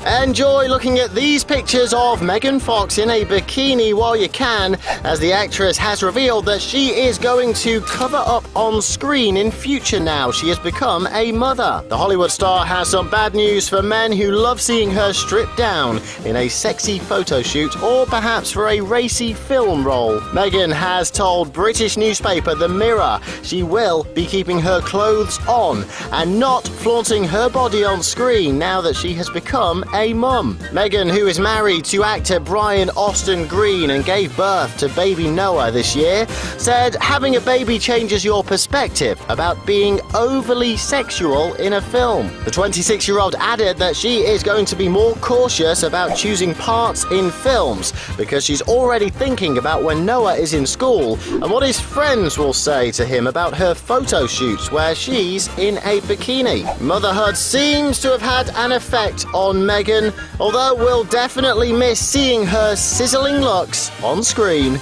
Enjoy looking at these pictures of Megan Fox in a bikini while you can, as the actress has revealed that she is going to cover up on screen in future now she has become a mother. The Hollywood star has some bad news for men who love seeing her stripped down in a sexy photo shoot or perhaps for a racy film role. Megan has told British newspaper The Mirror she will be keeping her clothes on and not flaunting her body on screen now that she has become a mum. Megan, who is married to actor Brian Austin Green and gave birth to baby Noah this year, said having a baby changes your perspective about being overly sexual in a film. The 26-year-old added that she is going to be more cautious about choosing parts in films because she's already thinking about when Noah is in school and what his friends will say to him about her photo shoots where she's in a bikini. Motherhood seems to have had an effect on Megan, although we'll definitely miss seeing her sizzling looks on screen.